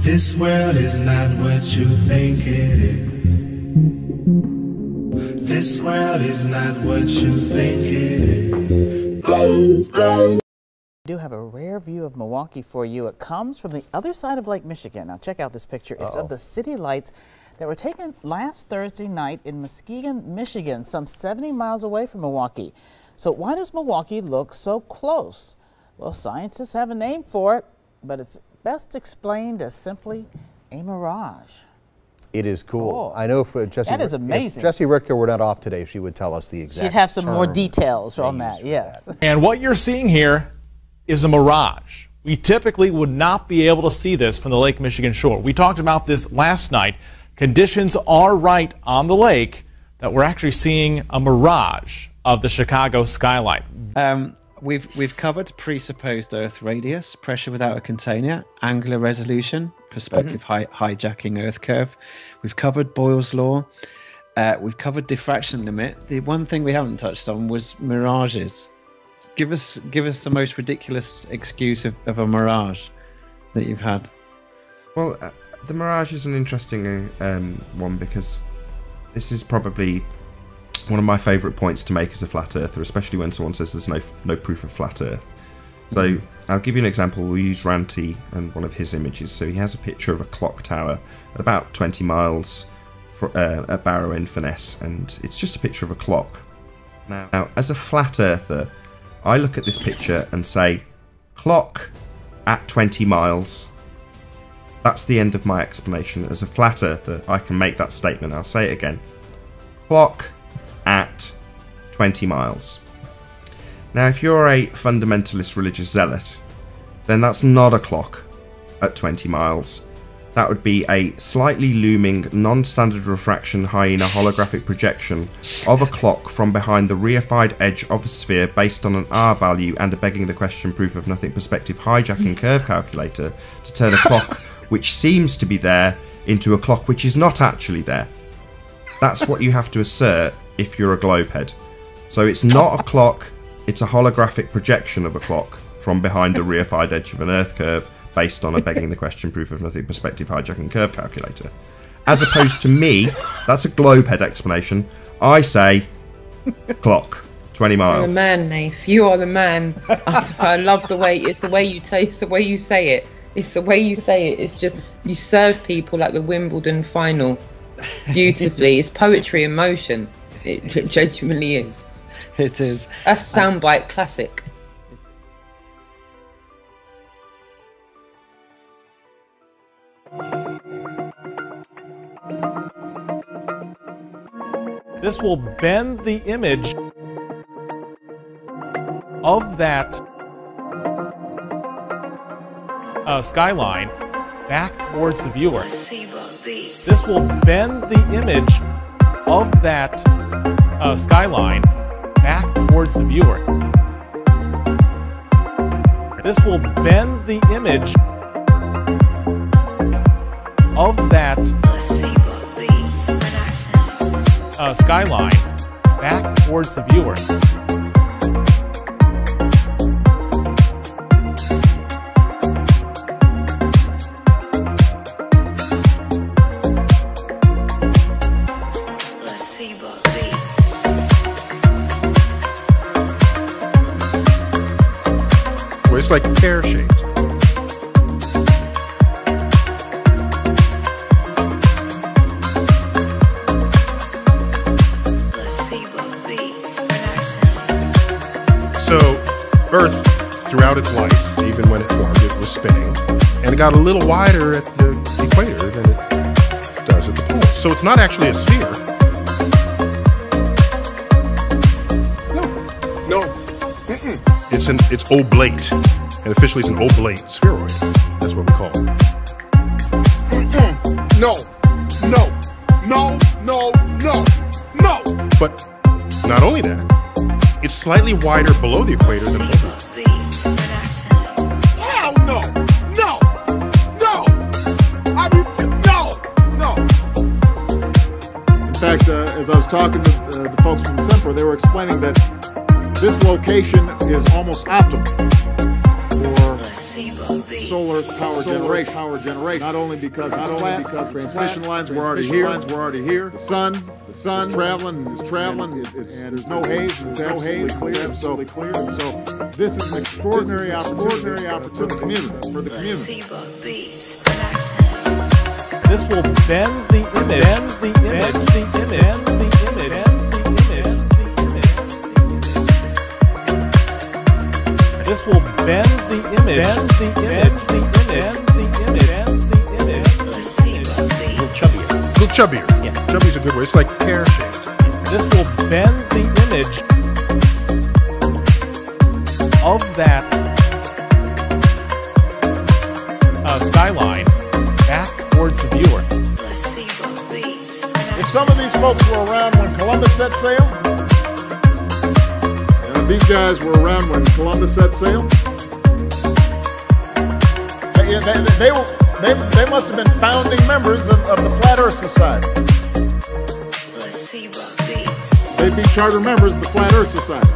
This world is not what you think it is. This world is not what you think it is. We do have a rare view of Milwaukee for you. It comes from the other side of Lake Michigan. Now check out this picture. It's of the city lights that were taken last Thursday night in Muskegon, Michigan, some 70 miles away from Milwaukee. So why does Milwaukee look so close? Well, scientists have a name for it, but it's best explained as simply a mirage. It is cool. Cool. I know for Jesse. That is amazing. If Jesse Ritker were not off today, she would tell us the exact. She'd have some more term details on that, yes. And what you're seeing here is a mirage. We typically would not be able to see this from the Lake Michigan shore. We talked about this last night. Conditions are right on the lake that we're actually seeing a mirage of the Chicago skyline. We've covered presupposed Earth radius, pressure without a container, angular resolution, perspective hijacking Earth curve. We've covered Boyle's law. We've covered diffraction limit. The one thing we haven't touched on was mirages. Give us the most ridiculous excuse of a mirage that you've had. Well, the mirage is an interesting one because this is probably one of my favourite points to make as a flat earther, especially when someone says there's no proof of flat earth. So I'll give you an example. We'll use Ranty and one of his images. So he has a picture of a clock tower at about 20 miles at Barrow-in-Furness, and it's just a picture of a clock. Now, as a flat earther, I look at this picture and say, clock at 20 miles. That's the end of my explanation. As a flat earther, I can make that statement. I'll say it again. Clock at 20 miles. Now, if you're a fundamentalist religious zealot, then that's not a clock at 20 miles. That would be a slightly looming, non-standard refraction hyena holographic projection of a clock from behind the reified edge of a sphere based on an R value and a begging the question proof of nothing perspective hijacking curve calculator to turn a clock which seems to be there into a clock which is not actually there. That's what you have to assert if you're a globehead. So it's not a clock, it's a holographic projection of a clock from behind the reified edge of an Earth curve based on a begging the question proof of nothing perspective hijacking curve calculator. As opposed to me, that's a globehead explanation. I say clock, 20 miles. You're the man, Nath. You are the man. I love the way it's the way you it's the way you say it. It's the way you say it. It's just you serve people like the Wimbledon final beautifully. It's poetry in motion. It genuinely is. It is. That's soundbite classic. This will bend the image of that skyline back towards the viewer. This will bend the image of that skyline back towards the viewer. This will bend the image of that skyline back towards the viewer. Well, it's like pear-shaped. So, Earth, throughout its life, even when it formed, it was spinning, and it got a little wider at the equator than it does at the pole. So it's not actually a sphere. No. It's oblate, and officially it's an oblate spheroid. That's what we call it. No. But not only that, it's slightly wider below the equator than above it. Hell no! In fact, as I was talking to the folks from Sempra, they were explaining that this location is almost optimal for solar power generation. Not only because transmission lines were already here. The sun is traveling. And there's no haze. It's absolutely clear. And so this is an extraordinary opportunity for the community. This will bend the image. This will bend the image. Little chubbier. Yeah. Chubby's a good word. It's like pear-shaped. This will bend the image of that skyline back towards the viewer. If some of these folks were around when Columbus set sail, these guys were around when Columbus set sail, they must have been founding members of the Flat Earth Society. They'd be charter members of the Flat Earth Society.